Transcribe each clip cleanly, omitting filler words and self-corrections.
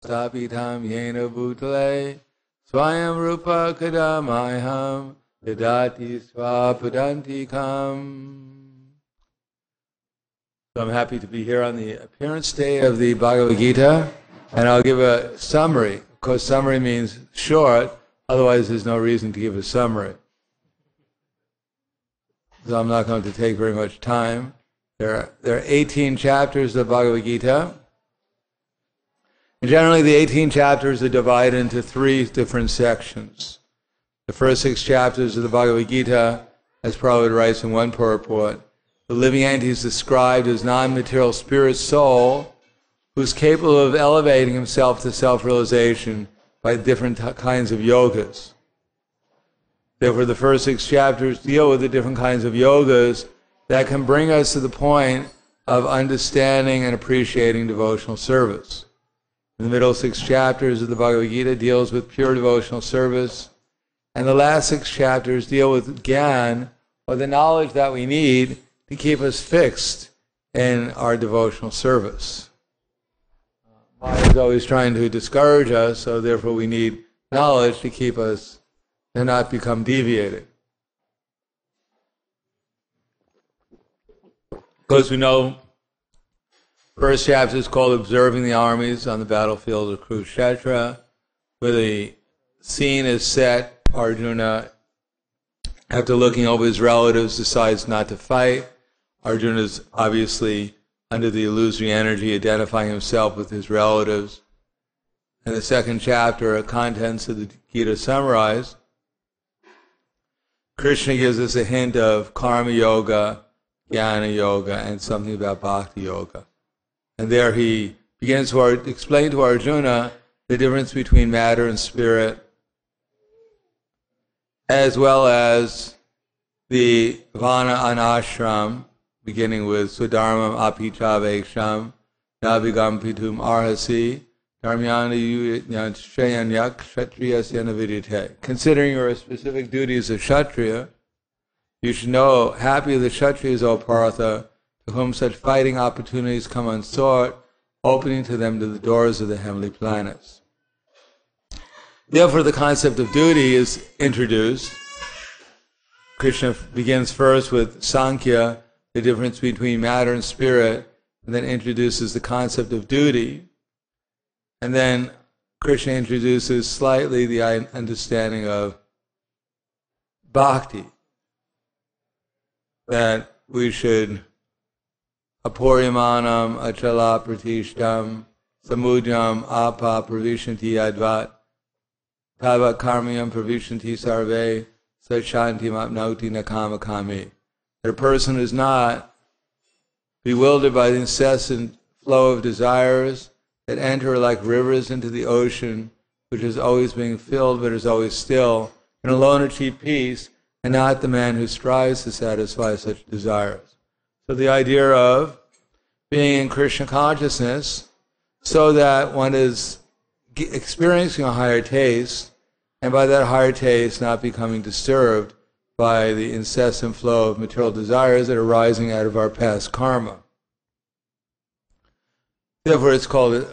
Sapitam yena bhutale Swayam rupa kadamayham Yadati swapadantikam. So I'm happy to be here on the appearance day of the Bhagavad Gita, and I'll give a summary. Of course, summary means short, otherwise there's no reason to give a summary. So I'm not going to take very much time. There are 18 chapters of Bhagavad Gita. And generally the 18 chapters are divided into 3 different sections. The first 6 chapters of the Bhagavad Gita, as Prabhupada writes in one purport, the living entity is described as non-material spirit soul who is capable of elevating himself to self-realization by different kinds of yogas. Therefore, the first 6 chapters deal with the different kinds of yogas that can bring us to the point of understanding and appreciating devotional service. In the middle 6 chapters of the Bhagavad Gita deals with pure devotional service, and the last 6 chapters deal with Gyan, or the knowledge that we need to keep us fixed in our devotional service. Maya is always trying to discourage us, so therefore we need knowledge to keep us and not become deviated. Of course, we know first chapter is called Observing the Armies on the Battlefield of Kurukshetra, where the scene is set. Arjuna, after looking over his relatives, decides not to fight. Arjuna is obviously under the illusory energy, identifying himself with his relatives. In the second chapter, contents of the Gita summarized. Krishna gives us a hint of karma yoga, jnana yoga, and something about bhakti yoga. And there he begins to explain to Arjuna the difference between matter and spirit, as well as the vana and ashram, beginning with Swadharmam apichaveksham, navigam pitum arhasi, dharmyana yushayanyak kshatriyasya navidite. Considering your specific duties of kshatriya, you should know, happy are the kshatriyas, O Partha, to whom such fighting opportunities come unsought, opening to them to the doors of the heavenly planets. Therefore, the concept of duty is introduced. Krishna begins first with Sankhya, the difference between matter and spirit, and then introduces the concept of duty. And then Krishna introduces slightly the understanding of bhakti, that we should apuryamanam achala pratishtam samudram apa pravishanti advat tava karmyam pravishanti sarve sachantim apnauti nakama kami. That a person is not bewildered by the incessant flow of desires that enter like rivers into the ocean, which is always being filled but is always still, and alone achieve peace, and not the man who strives to satisfy such desires. So the idea of being in Krishna consciousness so that one is experiencing a higher taste, and by that higher taste not becoming disturbed by the incessant flow of material desires that are arising out of our past karma. Therefore it's called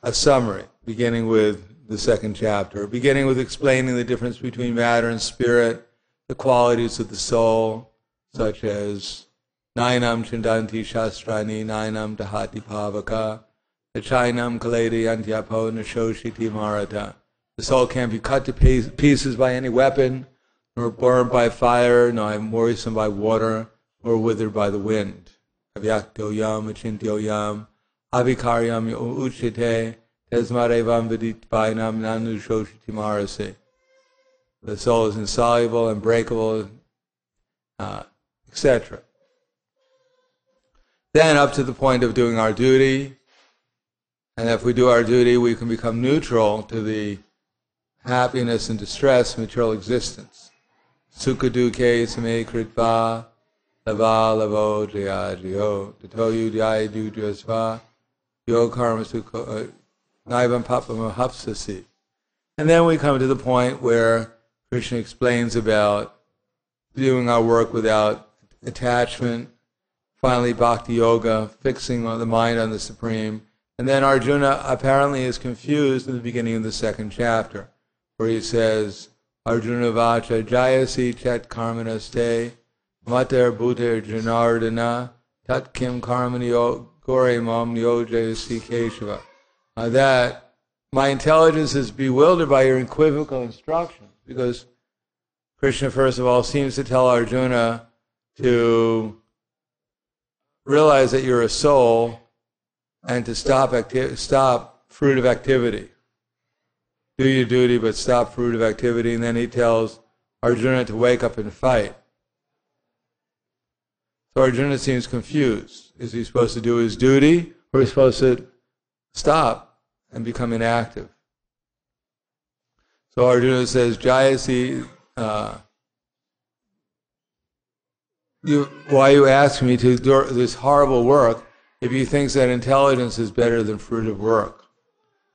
a summary, beginning with the second chapter, beginning with explaining the difference between matter and spirit, the qualities of the soul, such as Nainam Chindanti Shastrani, Nainam Tahati Pavaka, the Chainam Kaledi Antyapo Nashoshiti Marata. The soul can't be cut to pieces by any weapon, nor burned by fire, nor worrisome by water, nor withered by the wind. Avyakto yam, achintyo yam, avikaryam uchite, tesmarevam viditvainam nanu shoshiti marase. The soul is insoluble, unbreakable, etc. Then up to the point of doing our duty, and if we do our duty, we can become neutral to the happiness and distress of material existence. Sukha dukkhe same kritva lava lavo jaya jayo tato yudhaya dudhyasva yo karma sukha naivam papam hapsasi. And then we come to the point where Krishna explains about doing our work without attachment, finally bhakti yoga, fixing the mind on the Supreme, And then Arjuna apparently is confused in the beginning of the second chapter, where he says, Arjuna vacha jayasi chet karmanaste mater bhuter janardana tat kim karmani gore mam yojayasi keshava. That my intelligence is bewildered by your equivocal instructions, because Krishna, first of all, seems to tell Arjuna to realize that you're a soul and to stop fruitive activity. Do your duty, but stop fruitive activity. And then he tells Arjuna to wake up and fight. So Arjuna seems confused. Is he supposed to do his duty, or is he supposed to stop and become inactive? So Arjuna says, Jayasi, why you ask me to do this horrible work if you think that intelligence is better than fruitive work?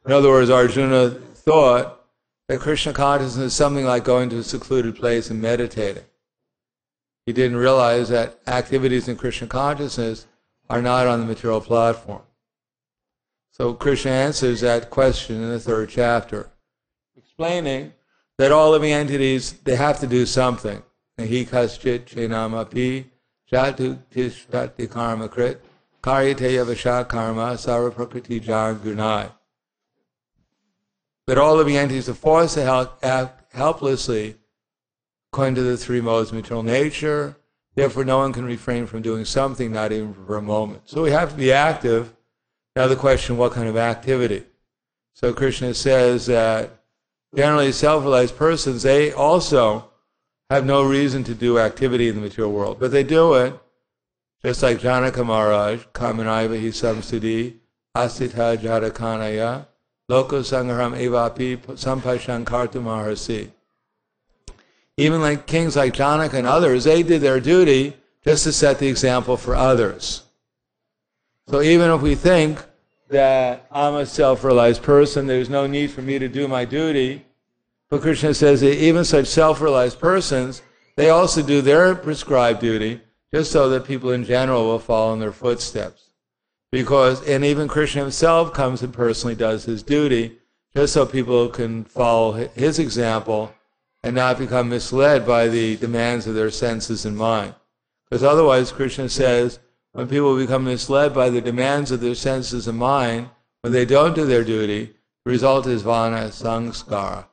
In other words, Arjuna thought that Krishna consciousness is something like going to a secluded place and meditating. He didn't realize that activities in Krishna consciousness are not on the material platform. So Krishna answers that question in the third chapter, explaining that all living entities, they have to do something. Nahi kaschit chenamapi jatu tishtati karma krit karyate yavasha karma sarva prakriti jan gunai. That all living entities are forced to act helplessly according to the three modes of material nature. Therefore, no one can refrain from doing something, not even for a moment. So we have to be active. Now the question, what kind of activity? So Krishna says that generally self-realized persons, they also have no reason to do activity in the material world, but they do it, just like Janaka Maharaj, Kamanaiva hi samsudi, asita jadakanaya, loko sangaram evapi sampashan kartu maharasi. Even like kings like Janaka and others, they did their duty just to set the example for others. So even if we think that I'm a self-realized person, there's no need for me to do my duty, but Krishna says that even such self-realized persons, they also do their prescribed duty just so that people in general will follow in their footsteps. And even Krishna himself comes and personally does his duty just so people can follow his example and not become misled by the demands of their senses and mind. Because otherwise, Krishna says, when people become misled by the demands of their senses and mind, when they don't do their duty, the result is vana sankara,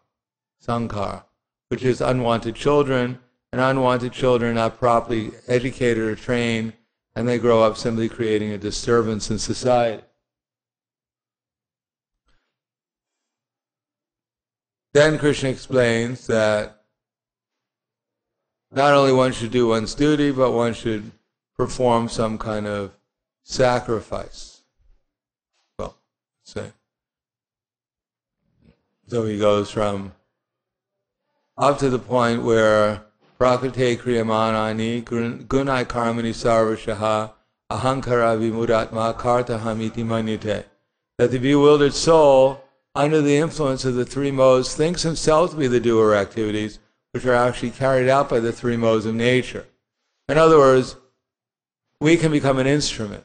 which is unwanted children, and unwanted children not properly educated or trained, and they grow up simply creating a disturbance in society. Then Krishna explains that not only one should do one's duty, but one should perform some kind of sacrifice. Well, let's say. So he goes from up to the point where prakrite kriyamanani gunai karmani sarvashaha ahankara vimudatma kartahamiti manyate. That the bewildered soul, under the influence of the three modes, thinks himself to be the doer activities, which are actually carried out by the three modes of nature. In other words, we can become an instrument.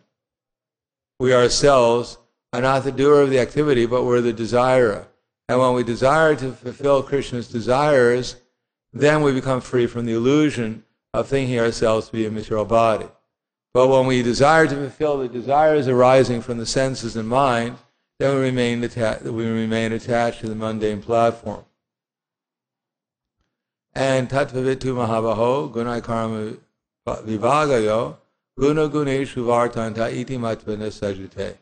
We ourselves are not the doer of the activity, but we're the desirer. And when we desire to fulfill Krishna's desires, then we become free from the illusion of thinking ourselves to be a material body. But when we desire to fulfill the desires arising from the senses and mind, then we remain attached to the mundane platform. And tattvavitu mahabaho gunai karma vivagayo guna guneshu vartanta iti matvana sajate.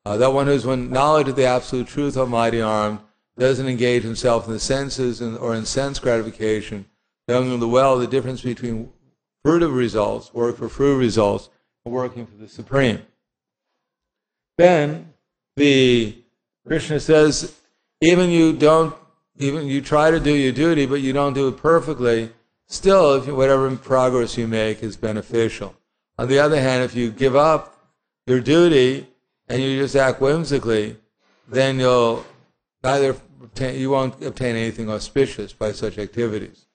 That one who's when knowledge of the absolute truth, almighty armed, doesn't engage himself in the senses or in sense gratification, knowing well the difference between fruitive results, work for fruitive results, and working for the Supreme. Then Krishna says, even you try to do your duty, but you don't do it perfectly, still, whatever progress you make is beneficial. On the other hand, if you give up your duty and you just act whimsically, then you won't obtain anything auspicious by such activities.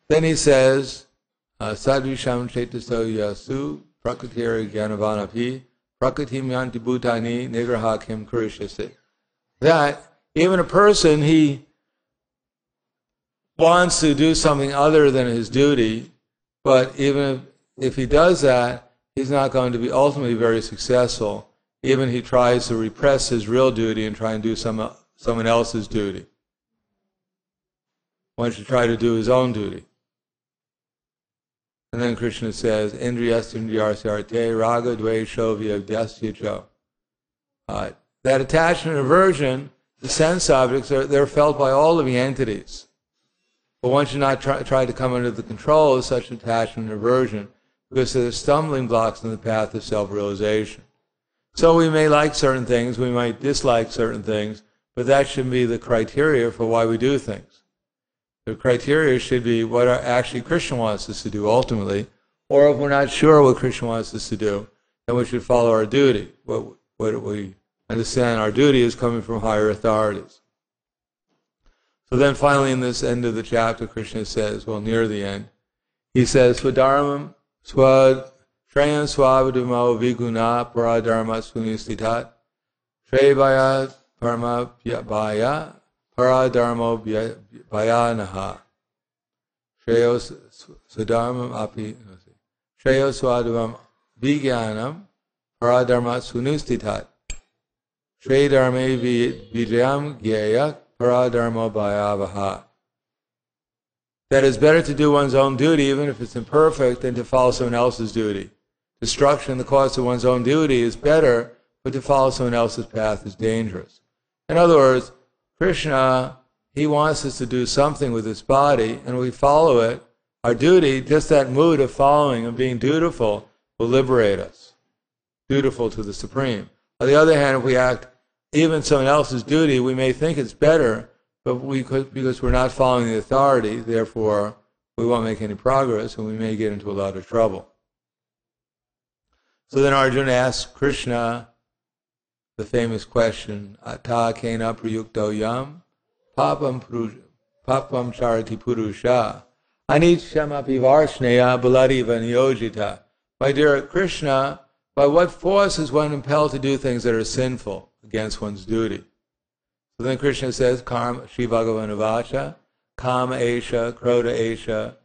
Then he says, Sadvisham Chetaso Yasu prakritiri gyanavanapi prakritim yanti bhutani nigraha kim kurishyase. That even a person, he wants to do something other than his duty, but even if he does that, he's not going to be ultimately very successful. Even he tries to repress his real duty and try and do someone else's duty. One should try to do his own duty. And then Krishna says, Indriyasyarte raga dvesho vyagdasyacho. That attachment and aversion, the sense objects, they're felt by all living entities. But one should not try to come under the control of such attachment and aversion, because they're stumbling blocks in the path of self-realization. So we may like certain things, we might dislike certain things, but that shouldn't be the criteria for why we do things. The criteria should be what actually Krishna wants us to do ultimately, or if we're not sure what Krishna wants us to do, then we should follow our duty. What we understand our duty is coming from higher authorities. So then finally in this end of the chapter, Krishna says, well, near the end, he says, Swadharmam Shreyam Swavadhumo Viguna Paradharma Sunistitat Shreyvaya Parma Bhaya Paradharmo Bhayanaha Shreyo Swadharmam Api Shreyo Swadharmam Vigyanam Paradharma Sunistitat Shreyadharme Vijayam Gyayak Paradharmo Bhayavaha. That it's better to do one's own duty, even if it's imperfect, than to follow someone else's duty. Destruction, the cost of one's own duty, is better, but to follow someone else's path is dangerous. In other words, Krishna, he wants us to do something with this body, and we follow it. Our duty, just that mood of following and being dutiful, will liberate us. Dutiful to the Supreme. On the other hand, if we act even someone else's duty, we may think it's better, but because we're not following the authority, therefore we won't make any progress, and we may get into a lot of trouble. So then Arjuna asks Krishna the famous question, Ata kena prayukto yam papam charati purusha anitshamapi varshneya baladiva niyojita. My dear Krishna, by what force is one impelled to do things that are sinful against one's duty? So then Krishna says, Karma, Shri Bhagavana Vacha, Kama Esha, Krodha Esha,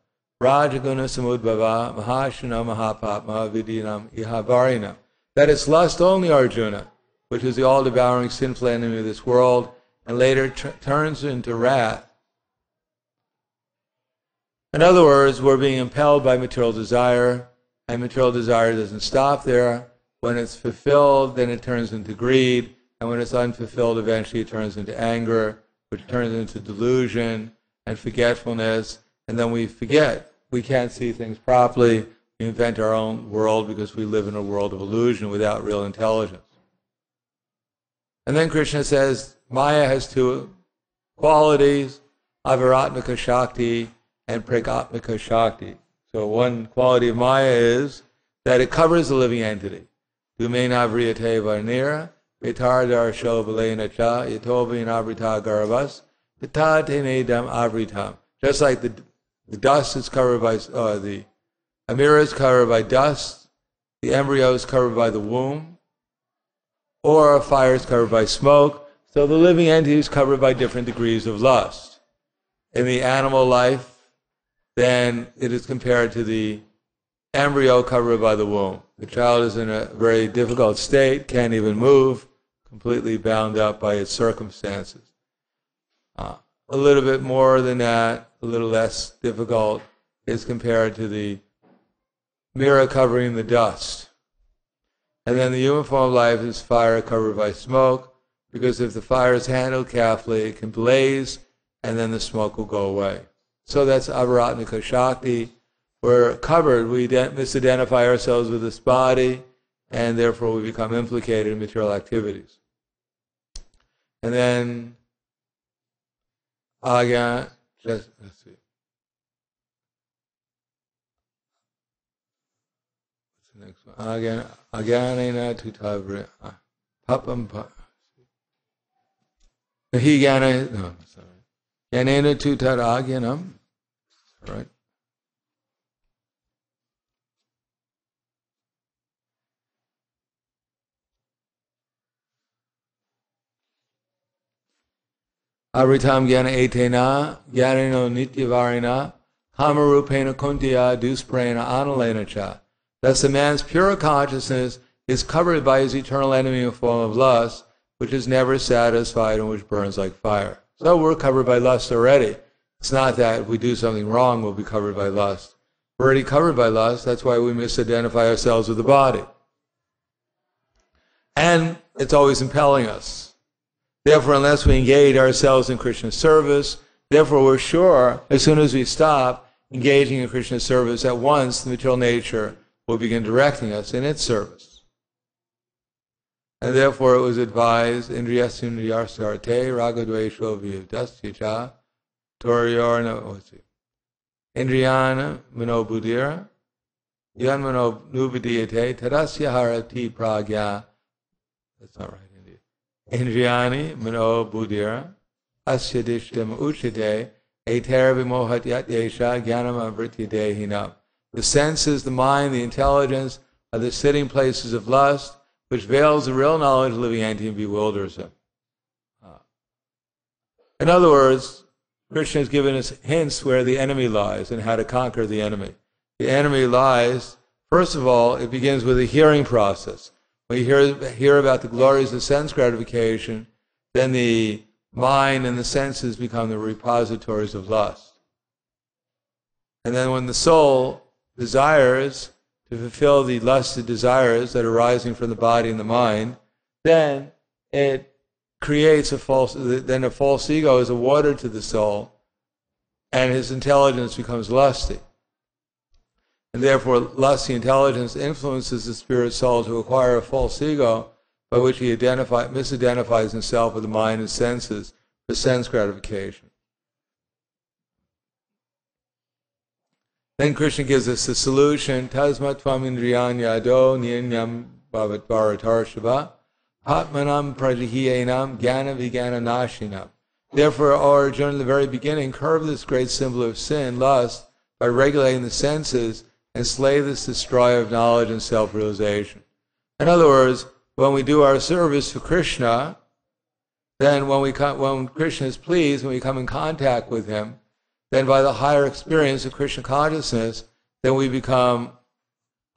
Rajaguna Samudbhava, Mahashana Mahapatma, Vidyanam Ihavarina. That it's lust only, Arjuna, which is the all-devouring sinful enemy of this world, and later turns into wrath. In other words, we're being impelled by material desire, and material desire doesn't stop there. When it's fulfilled, then it turns into greed, and when it's unfulfilled, eventually it turns into anger, which turns into delusion and forgetfulness, and then we forget. We can't see things properly. We invent our own world because we live in a world of illusion without real intelligence. And then Krishna says, Maya has two qualities, Avaratmika Shakti and Pragatmika Shakti. So one quality of Maya is that it covers the living entity. Dumena Vriyate Varnira, Vitardar Shovalena Cha, Yatovi Avrita Garavas, Vitatenedam Avritam. Just like the dust is covered by, the Amira is covered by dust, the embryo is covered by the womb, or a fire is covered by smoke, so the living entity is covered by different degrees of lust. In the animal life, then it is compared to the embryo covered by the womb. The child is in a very difficult state, can't even move, completely bound up by its circumstances. A little bit more than that, a little less difficult, is compared to the mirror covering the dust. And then the human form of life is fire covered by smoke, because if the fire is handled carefully, it can blaze, and then the smoke will go away. So that's Avaratmika Shakti. We're covered, we misidentify ourselves with this body, and therefore we become implicated in material activities. And then, again, let's see. What's the next one? Aganena tutavri. Papam. Higana, no, sorry. Yanena tutaraganam. All right. Avritam Gyana Etena, Gyanino Nityavarina, Kamarupena Kuntiya, Dusprena Analena Cha. Thus a man's pure consciousness is covered by his eternal enemy in the form of lust, which is never satisfied and which burns like fire. So we're covered by lust already. It's not that if we do something wrong, we'll be covered by lust. We're already covered by lust. That's why we misidentify ourselves with the body. And it's always impelling us. Therefore, unless we engage ourselves in Krishna's service, therefore we're sure, as soon as we stop engaging in Krishna's service, at once the material nature will begin directing us in its service. And therefore it was advised, Indriyasyundriyasarte ragadvesho vyudasya toryorna Indriyana manobuddhira yan manobudhiyate tadasya harati pragya. That's not right, indeed. Indriyani manobuddhira asya dishtam uchite eter vimohat yatyesha jnanam avrityadehinam. The senses, the mind, the intelligence are the sitting places of lust, which veils the real knowledge of living entity and bewilders him. In other words, Krishna has given us hints where the enemy lies and how to conquer the enemy. The enemy lies, first of all, it begins with a hearing process. When you hear about the glories of sense gratification, then the mind and the senses become the repositories of lust. And then when the soul desires to fulfill the lusted desires that are arising from the body and the mind, then it creates a false ego is awarded to the soul, and his intelligence becomes lusty. And therefore, lusty intelligence influences the spirit soul to acquire a false ego by which he misidentifies himself with the mind and senses for sense gratification. Then Krishna gives us the solution, Tasmat tvam indriyan yado ninyam bhavat bharatarshava atmanam prajihiyenam jnana vijnana nashinam. Therefore, O Arjuna, in the very beginning, curb this great symbol of sin, lust, by regulating the senses and slay this destroyer of knowledge and self-realization. In other words, when we do our service for Krishna, then when Krishna is pleased, when we come in contact with him, then by the higher experience of Krishna consciousness, then we become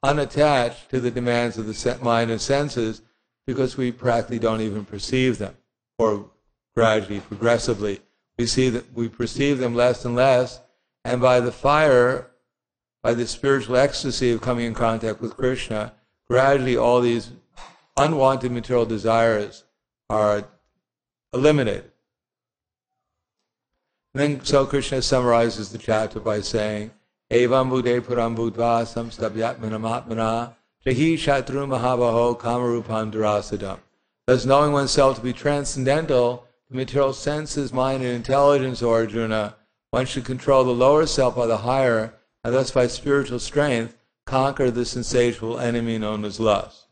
unattached to the demands of the mind and senses, because we practically don't even perceive them, or gradually, progressively, we perceive them less and less, and by the fire, by the spiritual ecstasy of coming in contact with Krishna, gradually all these unwanted material desires are eliminated. Then, so Krishna summarizes the chapter by saying, Evam buddhe puram buddva samstabhyatmanam atmana jahi shatru mahabaho kamarupam durasadam. Thus, knowing oneself to be transcendental to material senses, mind, and intelligence, O Arjuna, one should control the lower self by the higher, and thus by spiritual strength conquer the insatiable enemy known as lust.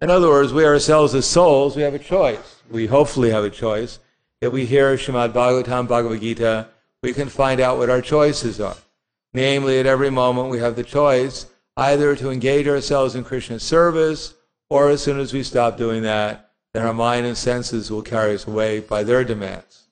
In other words, we ourselves as souls, we have a choice. We hopefully have a choice. If we hear Srimad Bhagavatam, Bhagavad Gita, we can find out what our choices are. Namely, at every moment we have the choice either to engage ourselves in Krishna's service, or as soon as we stop doing that, then our mind and senses will carry us away by their demands.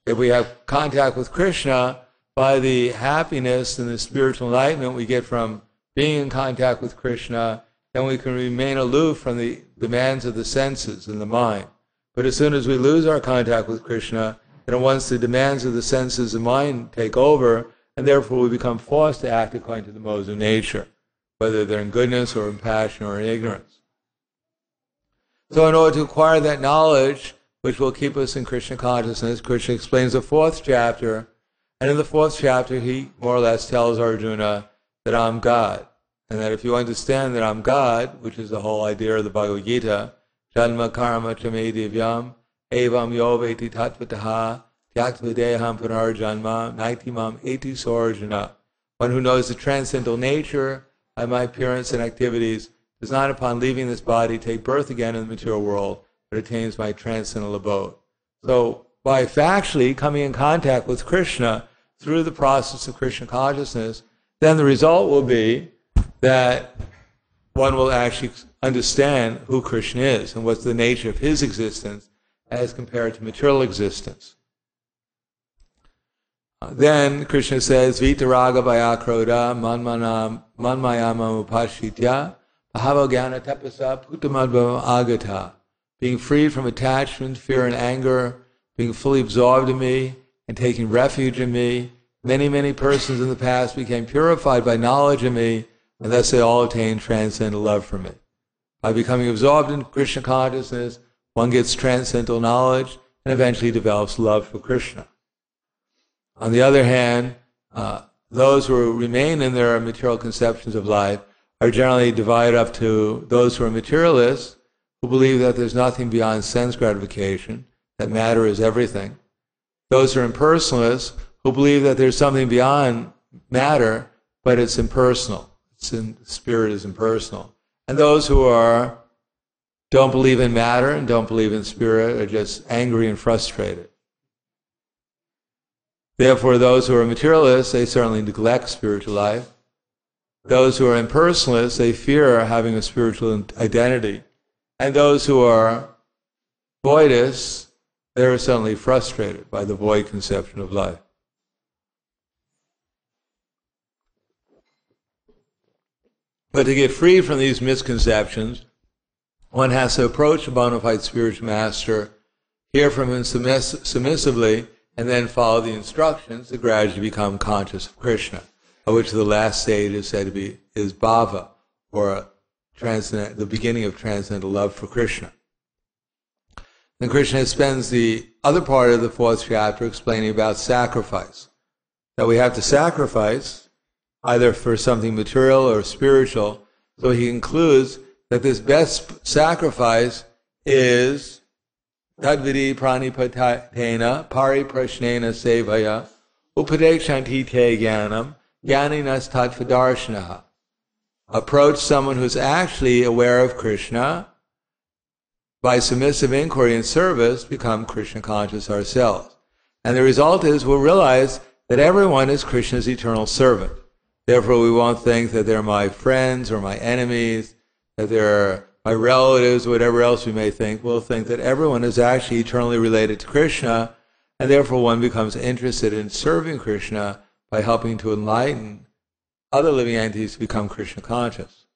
If we have contact with Krishna, by the happiness and the spiritual enlightenment we get from being in contact with Krishna, then we can remain aloof from the demands of the senses and the mind. But as soon as we lose our contact with Krishna, then once the demands of the senses and mind take over, and therefore we become forced to act according to the modes of nature, whether they're in goodness or in passion or in ignorance. So in order to acquire that knowledge, which will keep us in Krishna consciousness, Krishna explains the 4th chapter, and in the 4th chapter he more or less tells Arjuna that I'm God, and that if you understand that I'm God, which is the whole idea of the Bhagavad Gita, Janma karma chame divyam, evam yoveti tatvataha, tyaktvadeham punarjanma, naitimam eti sorjana. One who knows the transcendental nature of my appearance and activities does not, upon leaving this body, take birth again in the material world, but attains my transcendental abode. So, by factually coming in contact with Krishna through the process of Krishna consciousness, then the result will be that one will actually understand who Krishna is and what's the nature of his existence as compared to material existence. Then Krishna says, Vitaraga Vayakroda Manmayama Upashitya Bhava Jnana Tapasa Putamadbhava Agata. Being freed from attachment, fear, and anger, being fully absorbed in me, and taking refuge in me, many, many persons in the past became purified by knowledge of me, and thus they all attained transcendental love for me. By becoming absorbed in Krishna consciousness, one gets transcendental knowledge and eventually develops love for Krishna. On the other hand, those who remain in their material conceptions of life are generally divided up to those who are materialists, who believe that there's nothing beyond sense gratification, that matter is everything. Those who are impersonalists, who believe that there's something beyond matter, but it's impersonal. Spirit is impersonal. And those who don't believe in matter and don't believe in spirit are just angry and frustrated. Therefore, those who are materialists, they certainly neglect spiritual life. Those who are impersonalists, they fear having a spiritual identity. And those who are voidists, they're certainly frustrated by the void conception of life. But to get free from these misconceptions, one has to approach a bona fide spiritual master, hear from him submissively, and then follow the instructions to gradually become conscious of Krishna, of which the last stage is said to be bhava, or the beginning of transcendental love for Krishna. Then Krishna spends the other part of the 4th chapter explaining about sacrifice. That we have to sacrifice either for something material or spiritual. So he concludes that this best sacrifice is tadvidi pranipatena pariprashnena sevaya upadekshanti te jnanam jnaninas tatvadarshanaha. Approach someone who's actually aware of Krishna. By submissive inquiry and service, become Krishna conscious ourselves. And the result is we'll realize that everyone is Krishna's eternal servant. Therefore, we won't think that they're my friends or my enemies, that they're my relatives, whatever else we may think. We'll think that everyone is actually eternally related to Krishna, and therefore one becomes interested in serving Krishna by helping to enlighten other living entities to become Krishna conscious.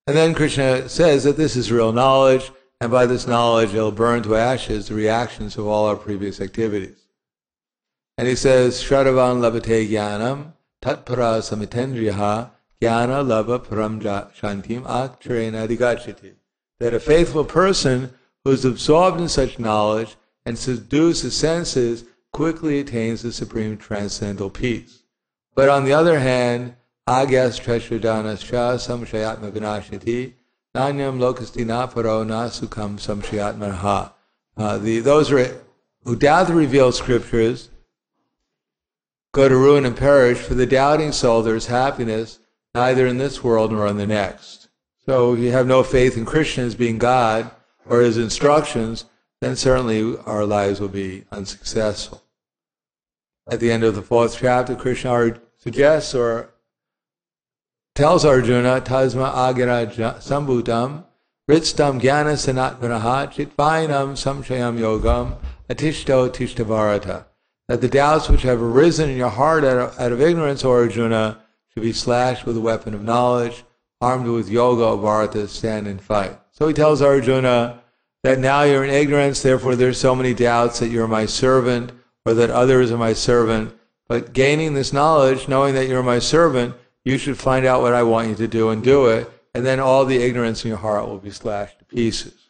And then Krishna says that this is real knowledge, and by this knowledge it'll burn to ashes the reactions of all our previous activities. And he says, Shravan labate jnanam tatpara samitendriyaha jnana lava param shantim akcharena digachati. That a faithful person who is absorbed in such knowledge and subdues his senses quickly attains the supreme transcendental peace. But on the other hand, agyas treshradanascha samshayatma vinashati nanyam lokasti naparo nasukam samshayatmaha. Those who doubt the revealed scriptures go to ruin and perish. For the doubting soul there is happiness neither in this world nor in the next. So if you have no faith in Krishna as being God or his instructions, then certainly our lives will be unsuccessful. At the end of the 4th chapter, Krishna suggests or tells Arjuna, Tasma agira sambhutam ritstam jnana sanatmanaha chitvainam samshayam yogam atishto tishtavarata. That the doubts which have arisen in your heart out of ignorance, O Arjuna, should be slashed with a weapon of knowledge, armed with yoga, O Bharata, stand and fight. So he tells Arjuna that now you're in ignorance, therefore there's so many doubts that you're my servant, or that others are my servant. But gaining this knowledge, knowing that you're my servant, you should find out what I want you to do and do it, and then all the ignorance in your heart will be slashed to pieces.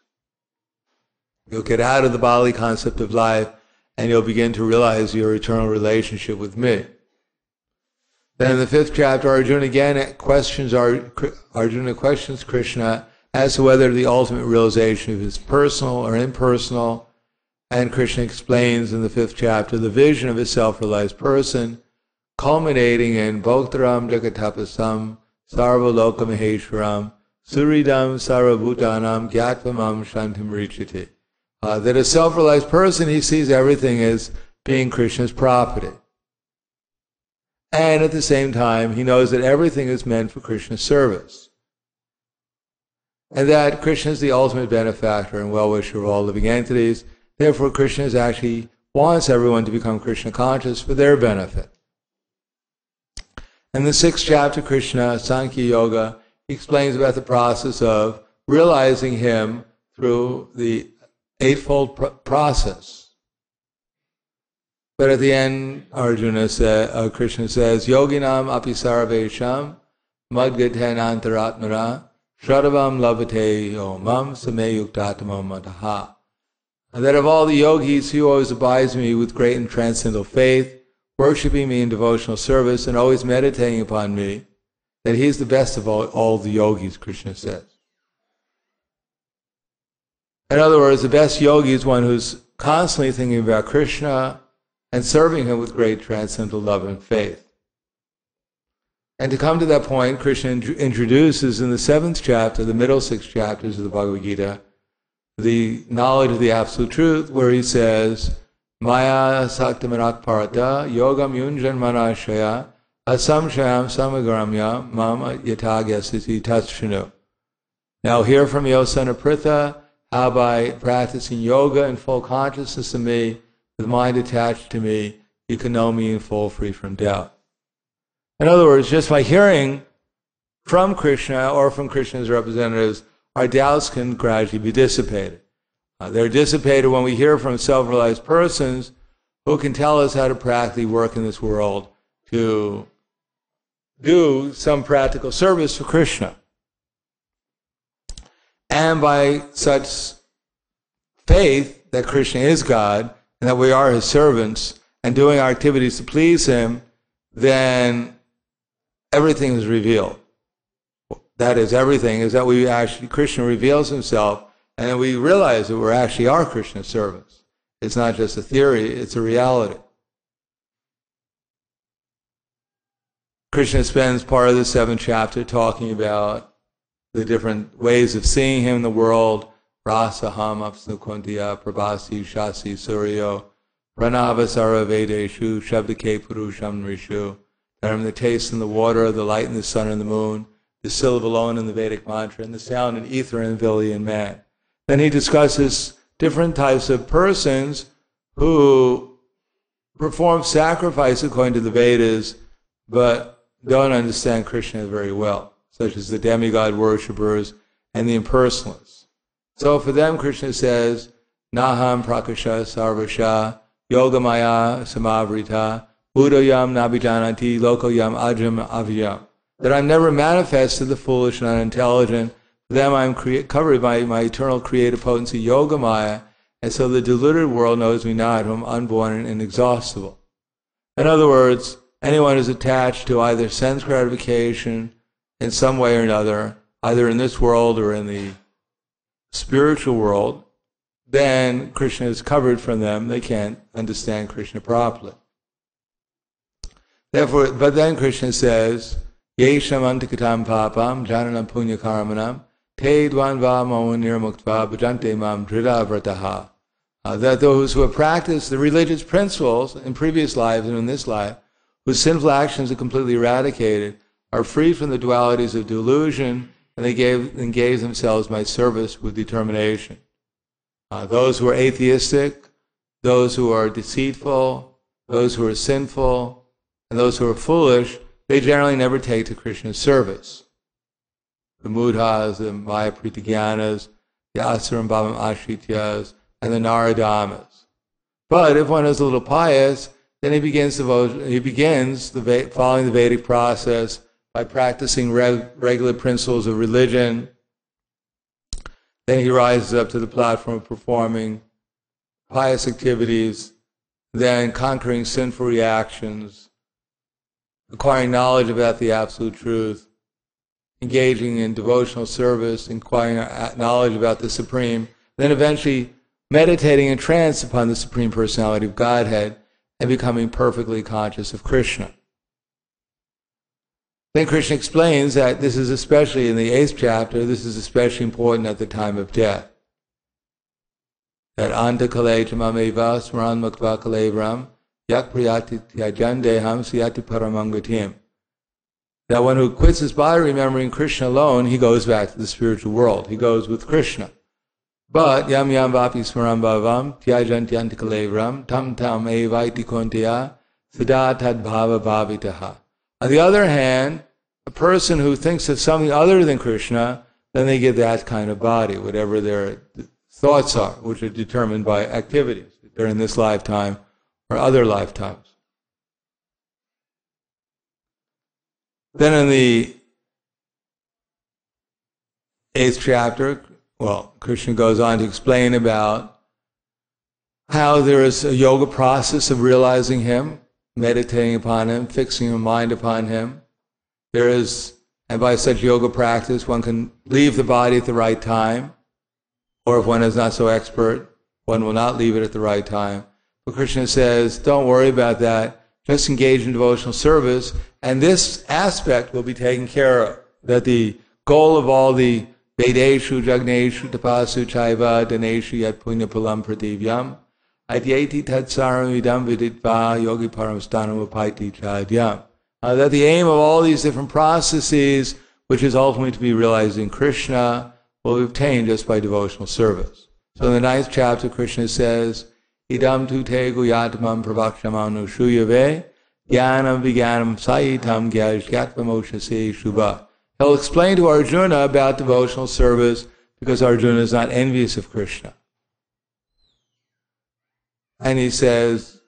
You'll get out of the bodily concept of life, and you'll begin to realize your eternal relationship with me. Then in the 5th chapter, Arjuna questions Krishna as to whether the ultimate realization is personal or impersonal, and Krishna explains in the 5th chapter the vision of a self-realized person, culminating in Bhoktaram Jagatapasam Sarva Lokamaheshwaram Suridam Sarvabhutanam Gyatvam Shantim Richati. That a self-realized person, he sees everything as being Krishna's property. And at the same time, he knows that everything is meant for Krishna's service. And that Krishna is the ultimate benefactor and well-wisher of all living entities. Therefore, Krishna is actually wants everyone to become Krishna conscious for their benefit. In the 6th chapter, Krishna, Sankhya Yoga, he explains about the process of realizing him through the eightfold process. But at the end, Krishna says, Yoginam api sarvesham madgaten antaratmana Shraddhavam labhate omam sameyuktatamam mataha. That of all the yogis, he always abides me with great and transcendental faith, worshipping me in devotional service, and always meditating upon me, that he is the best of all the yogis, Krishna says. In other words, the best yogi is one who's constantly thinking about Krishna and serving him with great transcendental love and faith. And to come to that point, Krishna introduces in the 7th chapter, the middle 6 chapters of the Bhagavad Gita, the knowledge of the Absolute Truth, where he says, Maya saktimanak parata yogam yunjan manashaya asamshayam samagramya mama yatagyasiti tatshanu. Now hear from me, O son of Pritha, how by practicing yoga in full consciousness of me, with mind attached to me, you can know me in full, free from doubt. In other words, just by hearing from Krishna or from Krishna's representatives, our doubts can gradually be dissipated. They're dissipated when we hear from self-realized persons who can tell us how to practically work in this world to do some practical service for Krishna. And by such faith that Krishna is God and that we are his servants and doing our activities to please him, then everything is revealed. That is, everything is that we actually, Krishna reveals himself, and then we realize that we're actually are Krishna's servants. It's not just a theory, it's a reality. Krishna spends part of the 7th chapter talking about the different ways of seeing him in the world. Rasaham apsnukuntiya prabhasi shasi suryo pranavasara vedeshu shabdake purusham rishu. That I'm the taste in the water, the light in the sun and the moon, the syllable alone in the Vedic mantra, and the sound in ether and Vili in man. Then he discusses different types of persons who perform sacrifice according to the Vedas, but don't understand Krishna very well, such as the demigod worshippers and the impersonalists. So for them, Krishna says, Naham prakasha sarvasha yogamaya samavrita Buddhayam nabijanati lokoyam ajam avyam. That I'm never manifest to the foolish and unintelligent. For them I'm covered by my eternal creative potency, Yogamaya, and so the deluded world knows me not, whom unborn and inexhaustible. In other words, anyone who's attached to either sense gratification in some way or another, either in this world or in the spiritual world, then Krishna is covered from them. They can't understand Krishna properly. Therefore, but then Krishna says, Yesham antikatam papam jananam punya karmanam te dvanva mohanirmuktva bhajante mam drida vrataha. That those who have practiced the religious principles in previous lives and in this life, whose sinful actions are completely eradicated, are free from the dualities of delusion, and they engage themselves in my service with determination. Those who are atheistic, those who are deceitful, those who are sinful, and those who are foolish, they generally never take to Krishna's service. The Mudhas, the Maya Pritagyanas, the Asuram Bhavam Ashrityas, and the Naradamas. But if one is a little pious, then he begins following the Vedic process by practicing regular principles of religion. Then he rises up to the platform of performing pious activities, then conquering sinful reactions, acquiring knowledge about the Absolute Truth, engaging in devotional service, acquiring knowledge about the Supreme, then eventually meditating in trance upon the Supreme Personality of Godhead and becoming perfectly conscious of Krishna. Then Krishna explains that this is especially in the 8th chapter, this is especially important at the time of death. That anta kale chamameva smaran muktva kalevram yak priyati tyajandeham siyati paramangatim. That one who quits his body remembering Krishna alone, he goes back to the spiritual world. He goes with Krishna. But yam yam vapi smaram bhavam tyajantyantikalavram tam tam evaiti kontya sada tad bhava bhavitaha. On the other hand, a person who thinks of something other than Krishna, then they get that kind of body, whatever their thoughts are, which are determined by activities during this lifetime or other lifetimes. Then in the 8th chapter, Krishna goes on to explain about how there is a yoga process of realizing Him, meditating upon Him, fixing your mind upon Him. There is, and by such yoga practice, one can leave the body at the right time, or if one is not so expert, one will not leave it at the right time. But Krishna says, don't worry about that, just engage in devotional service, and this aspect will be taken care of. That the goal of all the Vedeshu, Jagneshu, Tapasu, Chaiva, Daneshu, Yat Punya Palam Prativyam, Adyati Tatsaram Vidam Viditva, Yogi Paramstanam Upaiti Chadyam. That the aim of all these different processes, which is ultimately to be realized in Krishna, will be obtained just by devotional service. So in the 9th chapter, Krishna says, Idam tu te guyatmam pravakshamanu shuyave, jnanam vijnanam sayitam gyajgatva moshase shubha. He'll explain to Arjuna about devotional service because Arjuna is not envious of Krishna. And he says,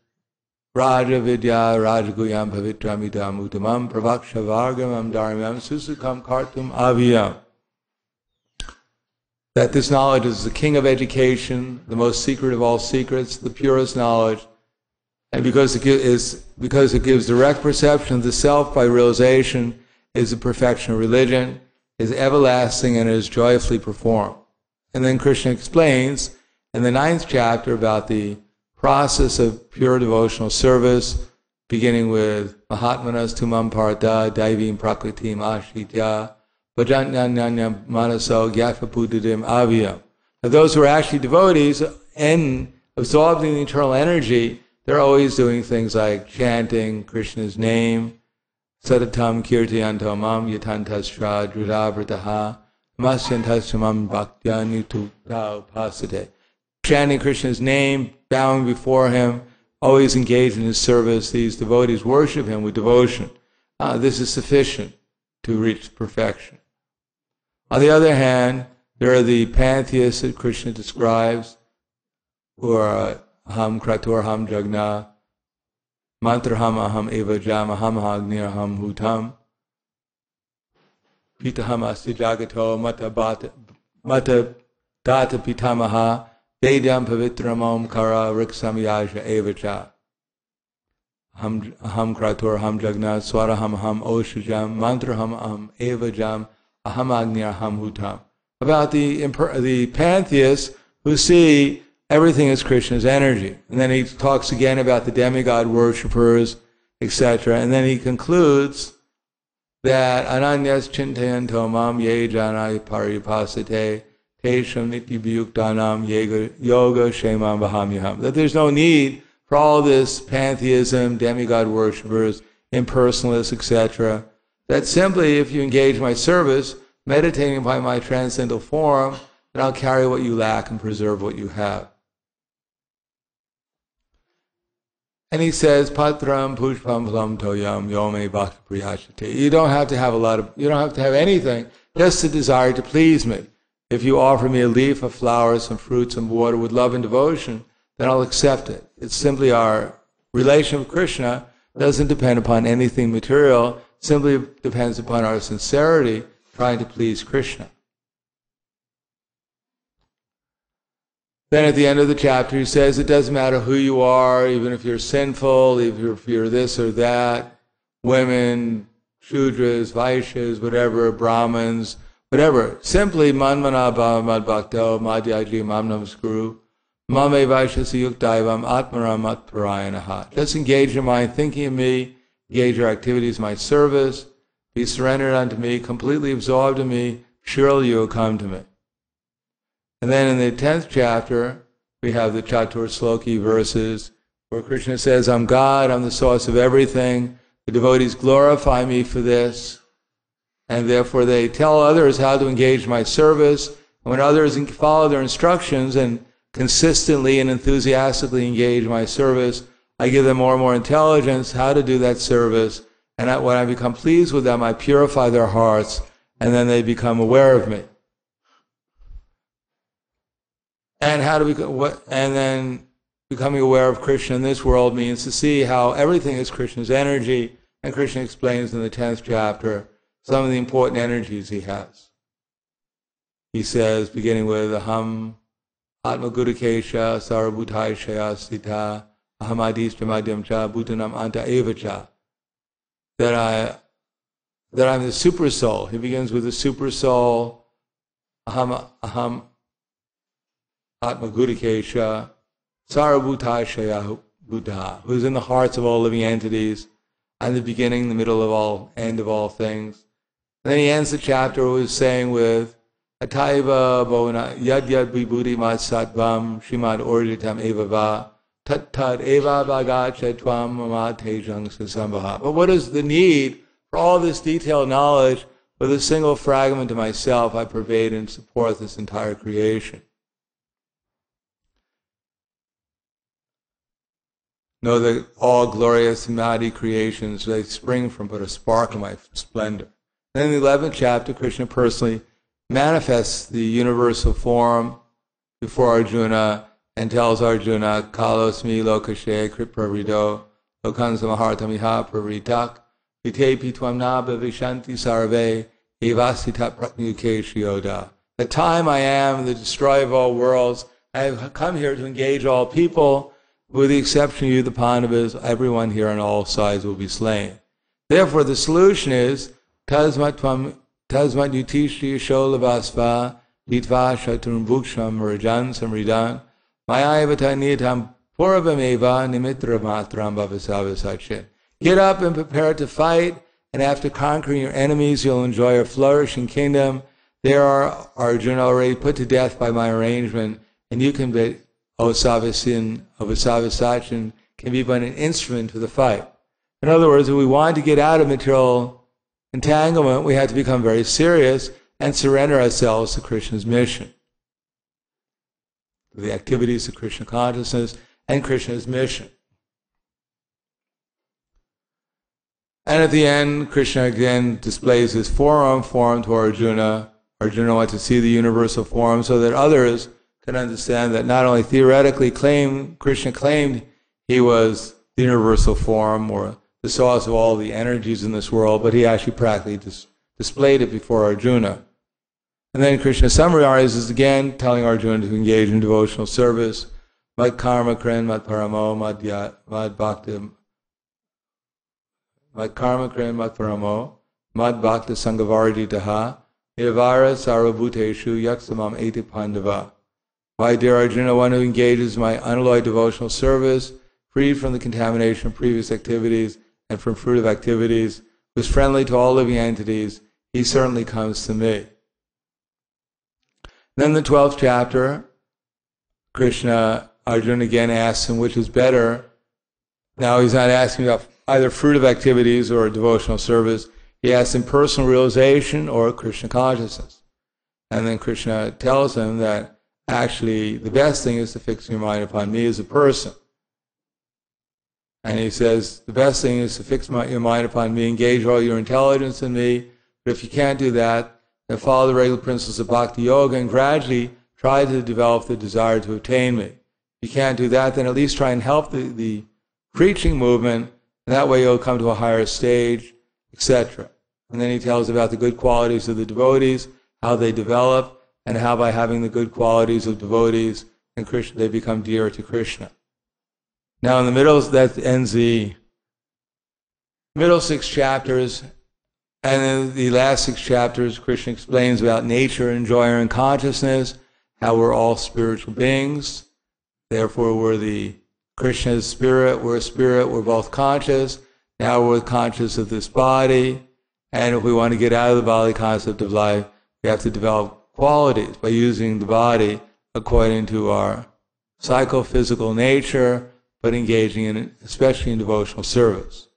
Raja Vidya Rajaguyam Pavitram Idam Uttamam Pravaksha Vargamam Dharmyam Susukam Kartum Aviyam. That this knowledge is the king of education, the most secret of all secrets, the purest knowledge, and because it gives direct perception of the self by realization, is the perfection of religion, is everlasting, and is joyfully performed. And then Krishna explains in the 9th chapter about the process of pure devotional service, beginning with Mahatmanas Tumam Partha Daivim Prakritim Ashitya Vajanyanyanyam Manaso Gyatvapudidim Aviyam. Now those who are actually devotees and absorbed in the eternal energy, they're always doing things like chanting Krishna's name, Sadatam Kirtiyanto Mam Yatantastra Drudavrataha Masyantastamam Bhaktyani Pasate. Chanting Krishna's name, bowing before Him, always engaged in His service. These devotees worship Him with devotion. This is sufficient to reach perfection. On the other hand, there are the pantheists that Krishna describes, who are Ham Kratur Ham Jagna, Mantraham Aham Eva Jam Aham Agnir Aham Hutam, Pitaham Asti Jagato Mata Data Pitamaha, Vedyam Pavitramam Kara Riksam Yaja Evacha. Aham Kratur Aham Jagna, Swaraham Aham Oshujam, Mantraham Aham Eva Jam, Aham Agnir Aham Hutam. About the pantheists who see everything is Krishna's energy. And then he talks again about the demigod worshippers, etc. And then he concludes that Ananyas Chintayanto Mam Ye Janai Paripasate Tesham Nityabhyuktanam Yoga Shemam Bahamyaham. That there's no need for all this pantheism, demigod worshippers, impersonalists, etc. That simply if you engage my service, meditating upon my transcendental form, then I'll carry what you lack and preserve what you have. And he says, Patram Pushpam Plam Toyam Yome Bhakti Priyachate. You don't have to have anything, just a desire to please me. If you offer me a leaf, a flower, some fruit, some water with love and devotion, then I'll accept it. It's simply our relation with Krishna doesn't depend upon anything material, simply depends upon our sincerity trying to please Krishna. Then at the end of the chapter he says it doesn't matter who you are, even if you're sinful, even if you're this or that, women, Shudras, Vaishyas, whatever, Brahmins, whatever. Simply manmana bhava madbhakto madhyaji mamnamskuru mame vaishyasi yuktaivam atmaram atparayanaha. Just engage your mind thinking of me, engage your activities in my service, be surrendered unto me, completely absorbed in me, surely you will come to me. And then in the 10th chapter, we have the Chatur Sloki verses where Krishna says, I'm God, I'm the source of everything. The devotees glorify me for this, and therefore they tell others how to engage my service, And when others follow their instructions and consistently and enthusiastically engage in my service, I give them more and more intelligence how to do that service. And when I become pleased with them, I purify their hearts, and then they become aware of me. And then becoming aware of Krishna in this world means to see how everything is Krishna's energy, and Krishna explains in the 10th chapter some of the important energies he has. He says, beginning with Aham Atma Gurukesha Sarabhutaya Sthita Aham Adishta Madhyam Cha Bhutanam Anta Evacha, that I'm the super soul. He begins with the super soul, Aham Atma Gurukesha Sarabhutaya Buddha, who's in the hearts of all living entities, and the beginning, the middle of all, end of all things. And then he ends the chapter with saying with Ataiva Bhavana Yad Yad Vibhuti Mat Sattvam Shrimad Orjitam Eva Va Tat Tat Eva Bhagacha Tvam Mama Tejang Sasambha. But what is the need for all this detailed knowledge? With a single fragment of myself, I pervade and support this entire creation. Know that all glorious and mighty creations, they spring from but a spark of my splendor. And in the 11th chapter, Krishna personally manifests the universal form before Arjuna and tells Arjuna, Kalosmi lokashe kriprarido lokansamahārtamiha praritak vitepi twamnabha vishanti sarve evasitat pratnyukeshyoda. The time I am, the destroyer of all worlds, I have come here to engage all people. With the exception of you, the Pandavas, everyone here on all sides will be slain. Therefore, the solution is Tasmat yutishti sholavasva ditva shatrum bhuksham rajan samridan mayayavata niyatam purvameva nimitra matram bhavasavasachin. Get up and prepare to fight, and after conquering your enemies, you'll enjoy a flourishing kingdom. There are Arjuna already put to death by my arrangement, and you can be Savasachin can be but an instrument for the fight. In other words, if we want to get out of material entanglement, we have to become very serious and surrender ourselves to Krishna's mission, the activities of Krishna consciousness and Krishna's mission. And at the end, Krishna again displays his forearm form to Arjuna. Arjuna wants to see the universal form so that others can understand that not only theoretically Krishna claimed he was the universal form or the source of all the energies in this world, but he actually practically displayed it before Arjuna. And then Krishna summarizes again, telling Arjuna to engage in devotional service. Mad karma kren, mad paramo, mad bhakti, mad karma kren, mad paramo, mad bhakti sangavarjitaha, nirvara sarvabhuteshu yaksamam eti pandava. Why, dear Arjuna, one who engages in my unalloyed devotional service, freed from the contamination of previous activities and from fruitive activities, who is friendly to all living entities, he certainly comes to me. Then the 12th chapter, Arjuna again asks him which is better. Now he's not asking about either fruitive activities or devotional service. He asks him personal realization or Krishna consciousness. And then Krishna tells him that actually, the best thing is to fix your mind upon me as a person. And he says, the best thing is to fix your mind upon me, engage all your intelligence in me. But if you can't do that, then follow the regular principles of Bhakti Yoga and gradually try to develop the desire to attain me. If you can't do that, then at least try and help the preaching movement, and that way you'll come to a higher stage, etc. And then he tells about the good qualities of the devotees, how they develop, and how by having the good qualities of devotees and Krishna, they become dear to Krishna. Now in the middle, that ends the middle 6 chapters, and in the last 6 chapters, Krishna explains about nature, enjoyer, and consciousness, how we're all spiritual beings. Therefore, we're Krishna's spirit, we're both conscious. Now we're conscious of this body, and if we want to get out of the bodily concept of life, we have to develop qualities by using the body according to our psychophysical nature, but engaging in, especially in devotional service.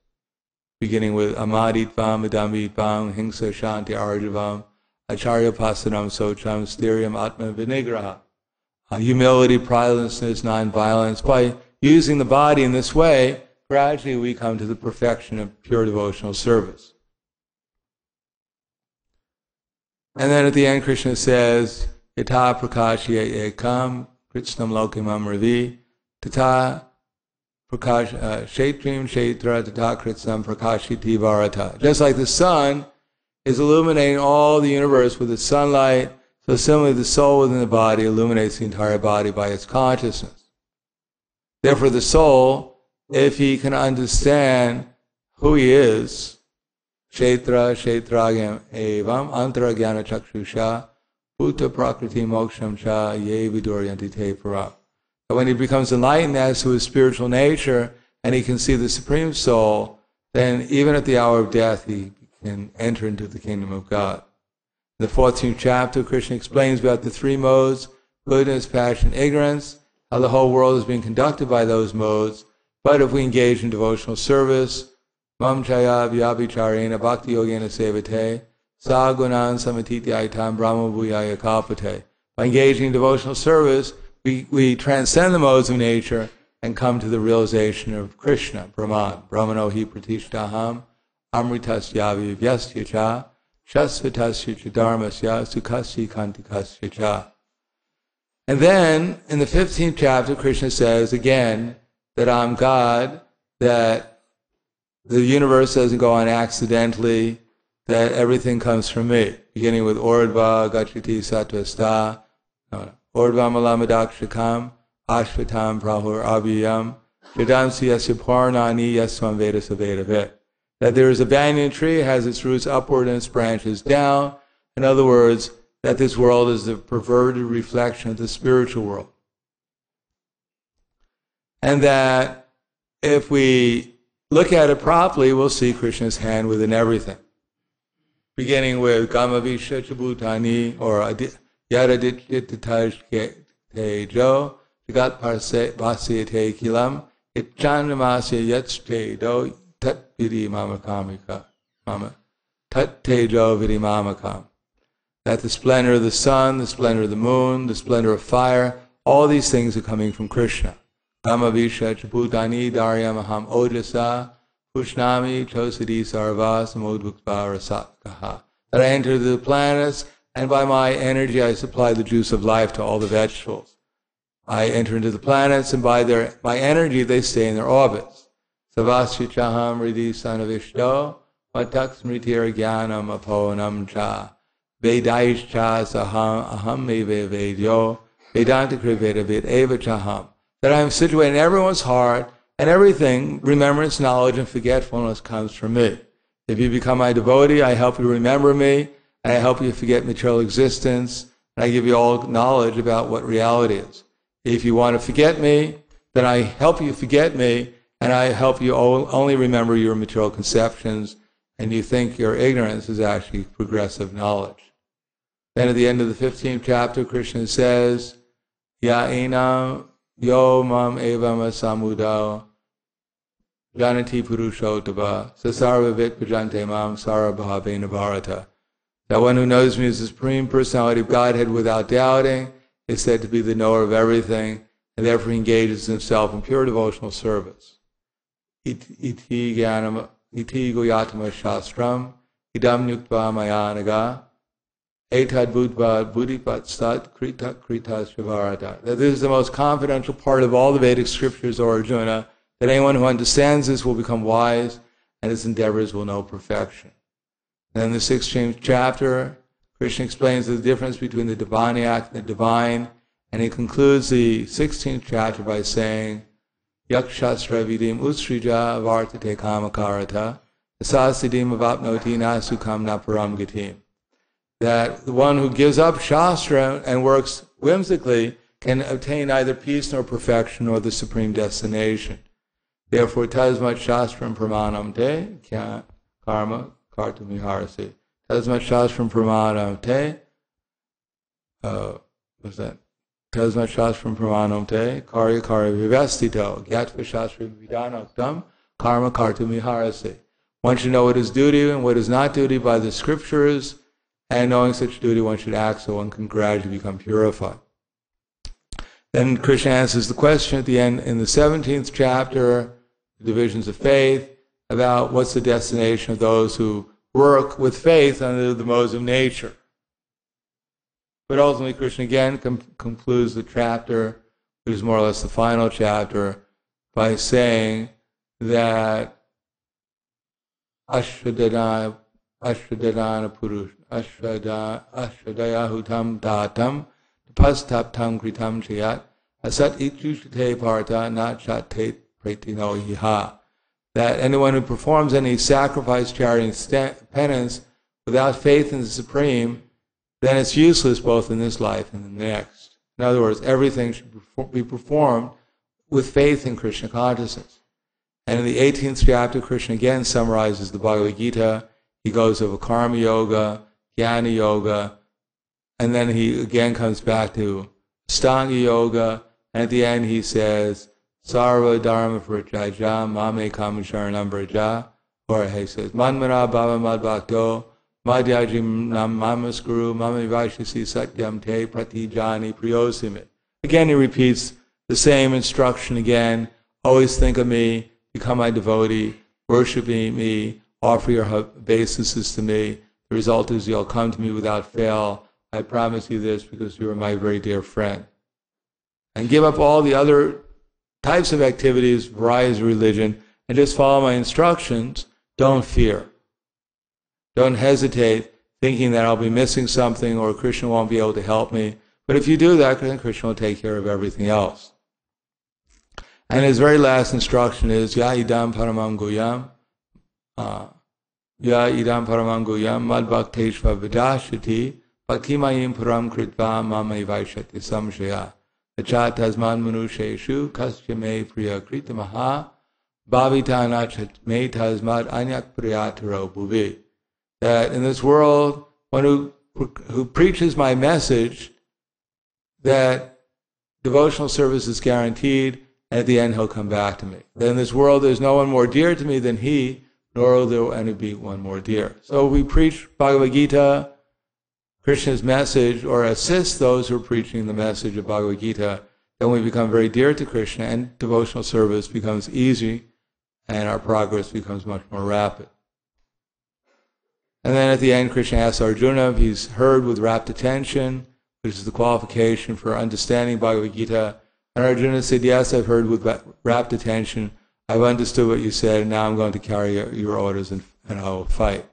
Beginning with amaditvam, idambitvam, hingsa shanti arjavam, acharya pasanam socham sthiriam atma vinigraha. Humility, pridelessness, non-violence. By using the body in this way, gradually we come to the perfection of pure devotional service. And then at the end, Krishna says, Yata prakashya ekam krishnam lokimam ravi tata prakash shetrim shetra tata krishnam prakashiti varata. Just like the sun is illuminating all the universe with its sunlight, so similarly the soul within the body illuminates the entire body by its consciousness. Therefore the soul, if he can understand who he is, Kshetragam evam antaragyana chakshusha bhuta prakriti moksham cha ye viduryanti te para. But when he becomes enlightened as to his spiritual nature and he can see the Supreme Soul, then even at the hour of death he can enter into the kingdom of God. In the 14th chapter, Krishna explains about the three modes, goodness, passion, ignorance, how the whole world is being conducted by those modes. But if we engage in devotional service, Mam chaya vyabhicharena bhakti yogena sevate sa gunan samatiti aitam brahma bhuyaya kalpate. By engaging in devotional service, we transcend the modes of nature and come to the realization of Krishna, Brahman. Brahmano hi pratishtaham amritasya vyasya cha shasvatasya cha dharmasya sukhasya kantikasya cha. And then, in the 15th chapter, Krishna says again that I'm God, that the universe doesn't go on accidentally, that everything comes from me. Beginning with Ordva, Gachati, Satvasta, Ordva Malamadakshakam, Ashvatam, Prahur, Abhiyam, Jadamsi Yasya Parnani, Yasvam Veda Saveda. That there is a banyan tree, has its roots upward and its branches down. In other words, that this world is the perverted reflection of the spiritual world. And that if we look at it properly, we'll see Krishna's hand within everything. Beginning with Gamavisha Chabutani, or Yadadititash Tejo, Jagat Pasyate Kilam, Itchandamasya Yatste Do, Tat Vidi Mamakamika, Tat Tejo Vidi Mamakam. That the splendor of the sun, the splendor of the moon, the splendor of fire, all these things are coming from Krishna. Gamavisha Chaputani Daryamaham Ojasa Pushnami Chosadi Sarva Samodbhukva Rasakaha. That I enter the planets, and by my energy I supply the juice of life to all the vegetables. I enter into the planets, and by my energy they stay in their orbits. Savasya Chaham Ridi Sanavishto Matak Smritir Gyanam Aponam Cha Vedaish Cha Saham Aham Meve Vedyo Vedanta Kriveda Ved Eva Chaham. That I am situated in everyone's heart, and everything, remembrance, knowledge, and forgetfulness comes from me. If you become my devotee, I help you remember me, and I help you forget material existence, and I give you all knowledge about what reality is. If you want to forget me, then I help you forget me, and I help you only remember your material conceptions, and you think your ignorance is actually progressive knowledge. Then at the end of the 15th chapter, Krishna says, Ya'inam Yo mam evam asamudao janati purushotava sasarva vit pujante mam sarabhavena bharata. That one who knows me as the Supreme Personality of Godhead without doubting is said to be the knower of everything, and therefore engages himself in pure devotional service. Iti goyatama shastram idam nyuktva mayanaga Etad Budva Buddhipat Sat Krita Kritas Shavarata. That this is the most confidential part of all the Vedic scriptures, O Arjuna, that anyone who understands this will become wise, and his endeavors will know perfection. And in the 16th chapter, Krishna explains the difference between the demoniac and the divine, and he concludes the 16th chapter by saying, Yakshastra vidim utsrija vartate kamakarata, asasidim avapnoti nasukam naparam gatim. That the one who gives up Shastra and works whimsically can obtain neither peace nor perfection nor the supreme destination. Therefore, tasmat Shastram pramanam te kya karma kartumiharasi. Tasmat Shastram pramanam te, what's that? Tasmat Shastram pramanam te karya karya vivestito gyatva Shastra vidanaktam karma kartumiharasi. One should know what is duty and what is not duty by the scriptures, and knowing such duty one should act so one can gradually become purified. Then Krishna answers the question at the end in the 17th chapter, the divisions of faith, about what's the destination of those who work with faith under the modes of nature. But ultimately Krishna again concludes the chapter, which is more or less the final chapter, by saying that Ashwadaya Purush, Ashwadayahutam Datam, Pastaptam Kritam Chayat, Asat Ichushate Partha, Nachate Pratino Yiha. That anyone who performs any sacrifice, charity, and penance without faith in the Supreme, then it's useless both in this life and in the next. In other words, everything should be performed with faith in Krishna consciousness. And in the 18th chapter, Krishna again summarizes the Bhagavad Gita. He goes over Karma Yoga, Jnana Yoga, and then he again comes back to Ashtanga Yoga, and at the end he says, Sarva Dharma Prajaja, Mame Kamasharanam Braja, or he says, Manmana Bhava Madbhakto, Madhyajim Nam Mamaskuru, Mame Vaishasi Satyam Te Pratijani Priyosime. Again he repeats the same instruction again. Always think of me, become my devotee, worship me, offer your obeisances to me. The result is you'll come to me without fail. I promise you this because you are my very dear friend. And give up all the other types of activities, varieties of religion, and just follow my instructions. Don't fear. Don't hesitate thinking that I'll be missing something or Krishna won't be able to help me. But if you do that, then Krishna will take care of everything else. And his very last instruction is, Ya idam paramam guyam, Ya idam paramam guyam, mad bhakteshva vidashati, bhaktimayim param kritva mamai vaishati samshaya. Achatasman manusheshu kasyame priya kritamaha, bhavitanachat me tasmad anyak priyataro bhuvi. That in this world, one who preaches my message, that devotional service is guaranteed, and at the end he'll come back to me. That in this world there's no one more dear to me than he, nor will there ever be one more dear. So we preach Bhagavad Gita, Krishna's message, or assist those who are preaching the message of Bhagavad Gita, then we become very dear to Krishna, and devotional service becomes easy, and our progress becomes much more rapid. And then at the end, Krishna asks Arjuna if he's heard with rapt attention, which is the qualification for understanding Bhagavad Gita. And Arjuna said, yes, I've heard with rapt attention. I've understood what you said, and now I'm going to carry your orders and I will fight.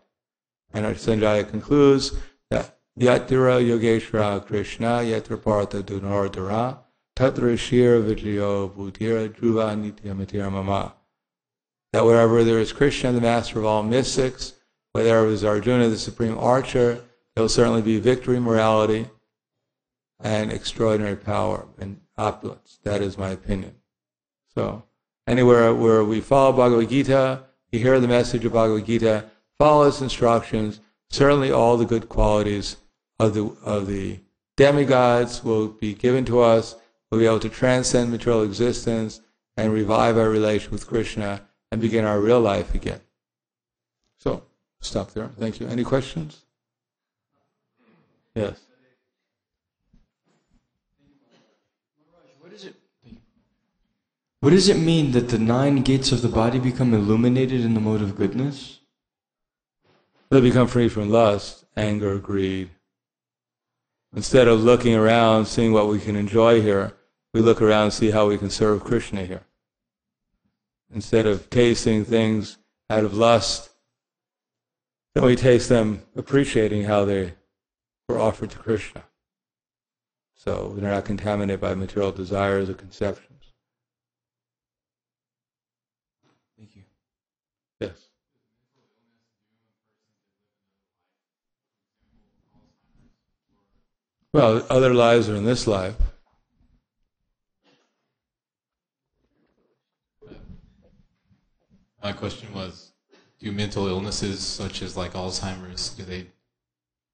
And Sanjaya concludes that Yatira Yogeshwara Krishna Yatra Partha Dunardara Tatra Shira Vijayo Bhutira Dhruva Nityamatira Mama. That wherever there is Krishna, the master of all mystics, whether there is Arjuna, the supreme archer, there will certainly be victory, morality, and extraordinary power and opulence. That is my opinion. So, anywhere where we follow Bhagavad Gita, we hear the message of Bhagavad Gita, follow its instructions, certainly all the good qualities of the demigods will be given to us. We'll be able to transcend material existence and revive our relation with Krishna and begin our real life again. So, stop there. Thank you. Any questions? Yes. What does it mean that the 9 gates of the body become illuminated in the mode of goodness? They become free from lust, anger, greed. Instead of looking around, seeing what we can enjoy here, we look around and see how we can serve Krishna here. Instead of tasting things out of lust, then we taste them appreciating how they were offered to Krishna. So they're not contaminated by material desires or conceptions. Thank you. Yes. Well, other lives are in this life. My question was, do mental illnesses such as like Alzheimer's, do they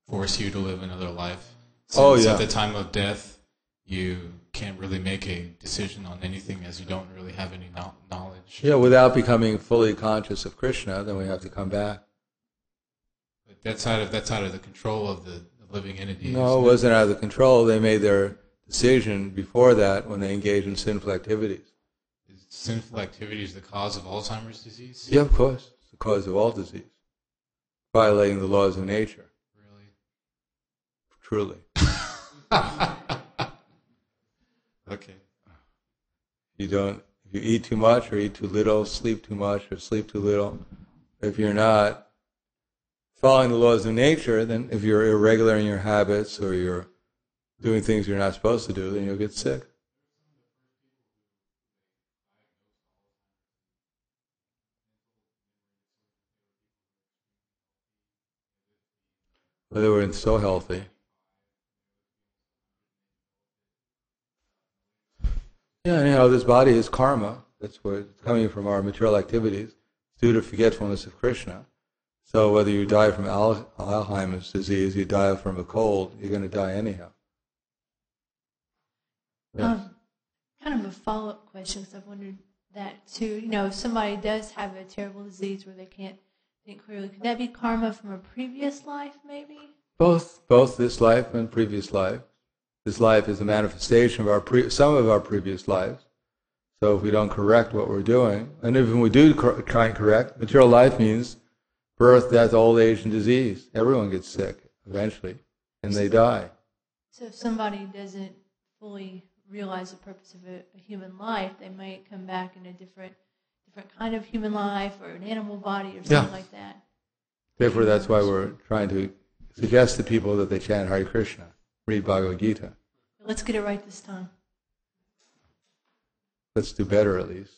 force you to live another life? Since at the time of death, you can't really make a decision on anything as you don't really have any knowledge. Yeah, without becoming fully conscious of Krishna, then we have to come back. But that's out of the control of the living entity. No, it wasn't out of the control. They made their decision before that when they engaged in sinful activities. Is sinful activities the cause of Alzheimer's disease? Yeah, of course. It's the cause of all disease. Violating the laws of nature. Really? Truly. Okay. If you eat too much or eat too little, sleep too much or sleep too little, if you're not following the laws of nature, then if you're irregular in your habits or you're doing things you're not supposed to do, then you'll get sick. Well, they were so healthy. Yeah, anyhow, this body is karma. That's where it's coming from, our material activities. It's due to forgetfulness of Krishna. So whether you die from Alzheimer's disease, you die from a cold, you're going to die anyhow. Yes. Kind of a follow-up question, because I've wondered that too. If somebody does have a terrible disease where they can't think clearly, could that be karma from a previous life, maybe? Both this life and previous life. This life is a manifestation of some of our previous lives. So if we don't correct what we're doing, and even we do try and correct, material life means birth, death, old age, and disease. Everyone gets sick eventually, and they die. So if somebody doesn't fully realize the purpose of a human life, they might come back in a different kind of human life or an animal body or something like that. Therefore, that's why we're trying to suggest to people that they chant Hare Krishna, read Bhagavad Gita. Let's get it right this time. Let's do better at least.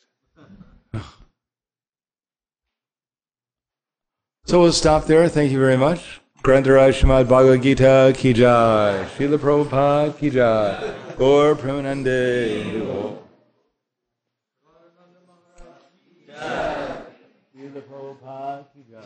So we'll stop there. Thank you very much. Grantaraj Srimad Bhagavad Gita Ki Jai. Srila Prabhupada Ki Jai. Gaur Premanande. Srila Prabhupada Ki Jai.